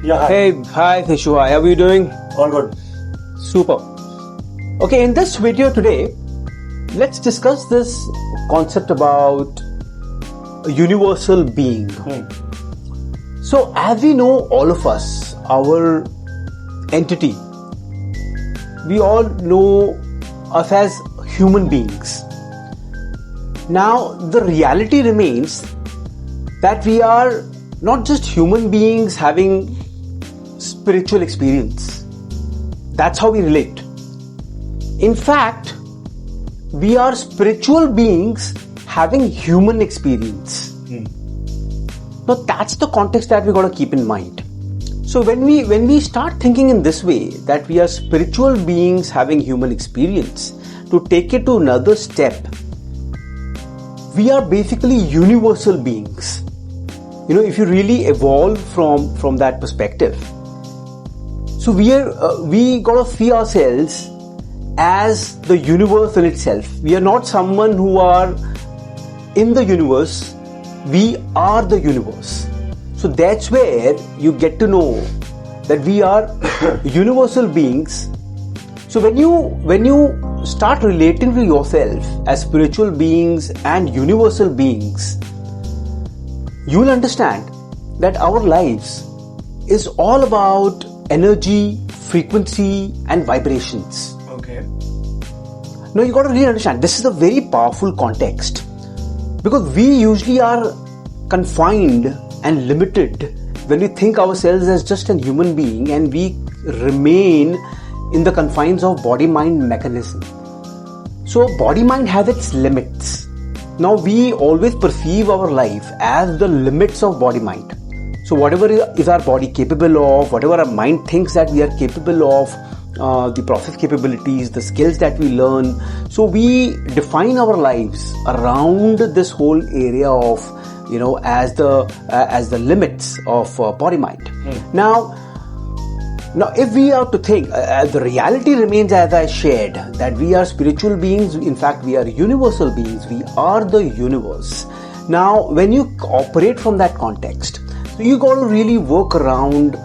Yeah, hi. Hey, hi Thishu, how are you doing? All good. Super. Okay, in this video today, let's discuss this concept about a universal being. So, as we know, all of us, our entity, we all know us as human beings. Now, the reality remains that we are not just human beings having spiritual experience. That's how we relate. In fact, we are spiritual beings having human experience. Now that's the context that we got to keep in mind. So when we start thinking in this way, that we are spiritual beings having human experience, to take it to another step, we are basically universal beings. You know, if you really evolve from that perspective. So we gotta see ourselves as the universe in itself. We are not someone who are in the universe. We are the universe. So that's where you get to know that we are universal beings. So when you start relating to yourself as spiritual beings and universal beings, you will understand that our lives is all about energy, frequency and vibrations. Okay. Now you got to really understand, this is a very powerful context, because we usually are confined and limited when we think ourselves as just a human being, and we remain in the confines of body-mind mechanism. So body-mind has its limits. Now we always perceive our life as the limits of body-mind. So whatever is our body capable of, whatever our mind thinks that we are capable of, the process capabilities, the skills that we learn. So we define our lives around this whole area of, as the limits of body-mind. Now, if we are to think, the reality remains as I shared, that we are spiritual beings. In fact, we are universal beings. We are the universe. Now, when you operate from that context, so you got to really work around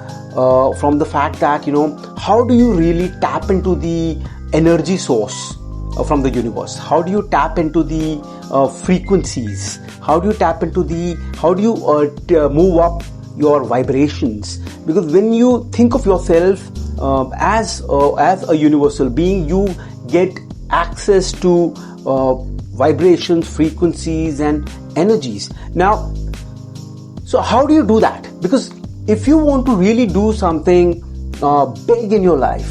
from the fact that, how do you really tap into the energy source from the universe? How do you tap into the frequencies? How do you move up your vibrations? Because when you think of yourself as a universal being, you get access to vibrations, frequencies and energies. Now, so how do you do that? Because if you want to really do something big in your life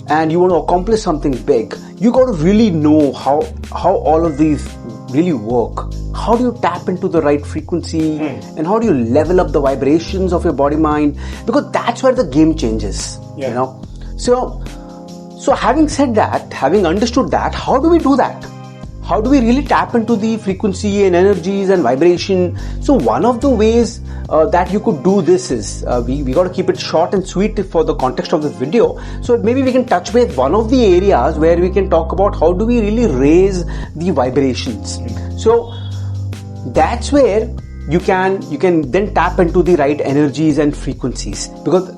and you want to accomplish something big, you got to really know how all of these really work. How do you tap into the right frequency and how do you level up the vibrations of your body mind? Because that's where the game changes. So having said that, having understood that, how do we do that? How do we really tap into the frequency and energies and vibration? So one of the ways that you could do this is, we got to keep it short and sweet for the context of this video. So maybe we can touch base one of the areas where we can talk about how do we really raise the vibrations. So that's where you can then tap into the right energies and frequencies, because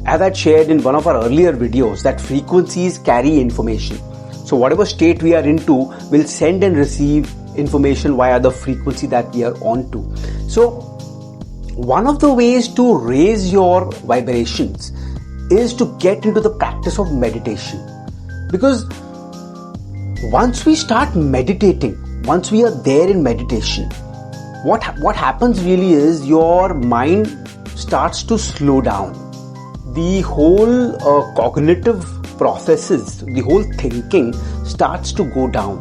as I shared in one of our earlier videos, that frequencies carry information. So whatever state we are into will send and receive information via the frequency that we are on to. So one of the ways to raise your vibrations is to get into the practice of meditation. Because once we start meditating, once we are there in meditation, what happens really is your mind starts to slow down. The whole cognitive processes, the whole thinking starts to go down.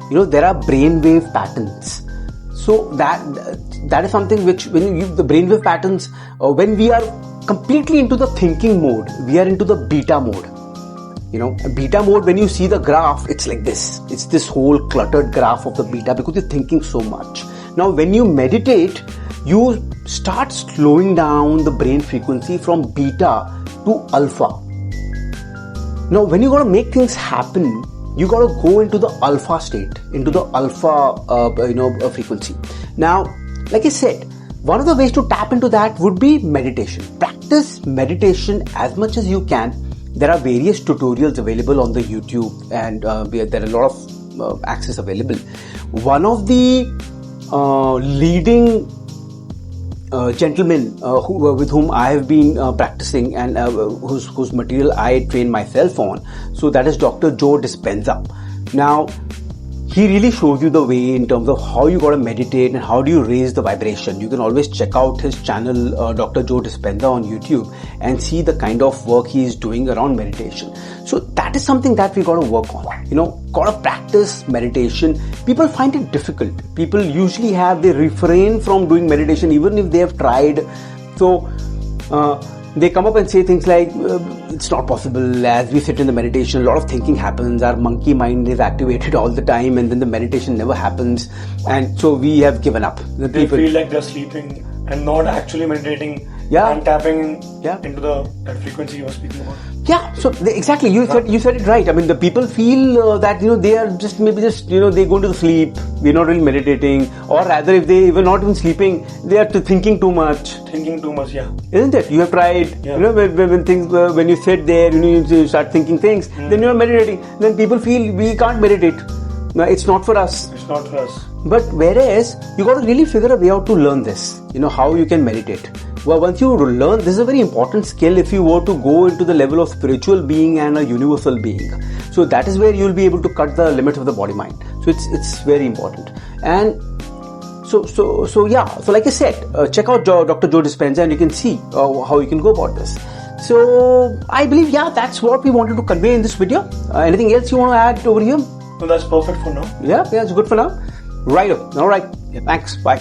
There are brainwave patterns. So that is something which, when you use the brainwave patterns, when we are completely into the thinking mode, we are into the beta mode. Beta mode, when you see the graph, it's like this. It's this whole cluttered graph of the beta, because you're thinking so much. Now, when you meditate, you start slowing down the brain frequency from beta to alpha. Now, when you got to make things happen, you got to go into the alpha state, into the alpha frequency. Now, like I said, one of the ways to tap into that would be meditation. Practice meditation as much as you can. There are various tutorials available on the YouTube, and there are a lot of access available. One of the leading gentlemen with whom I have been practicing and whose material I train myself on, so that is Dr. Joe Dispenza. Now, he really shows you the way in terms of how you got to meditate and how do you raise the vibration. You can always check out his channel, Dr. Joe Dispenza on YouTube, and see the kind of work he is doing around meditation. So that is something that we got to work on. Got to practice meditation. People find it difficult. People usually they refrain from doing meditation even if they have tried. So they come up and say things like, it's not possible. As we sit in the meditation, a lot of thinking happens. Our monkey mind is activated all the time, and then the meditation never happens. And so we have given up. They feel like they're sleeping and not actually meditating and tapping into that frequency you were speaking about. Yeah, so exactly, you said it right. I mean, the people feel that they are they go to sleep. We're not really meditating, or rather, if they were not even sleeping, they are thinking too much. Yeah. Isn't it? You have tried. Yeah. When you sit there, you start thinking things. Then you are meditating. Then people feel we can't meditate. No, it's not for us. It's not for us. But whereas you got to really figure a way out to learn this. How you can meditate. Well, once you learn, this is a very important skill if you were to go into the level of spiritual being and a universal being. So that is where you'll be able to cut the limits of the body mind. So it's very important. And so like I said, check out Dr. Joe Dispenza and you can see how you can go about this. So I believe, that's what we wanted to convey in this video. Anything else you want to add over here? No, that's perfect for now. Yeah, it's good for now. Right. All right. Yeah, thanks. Bye.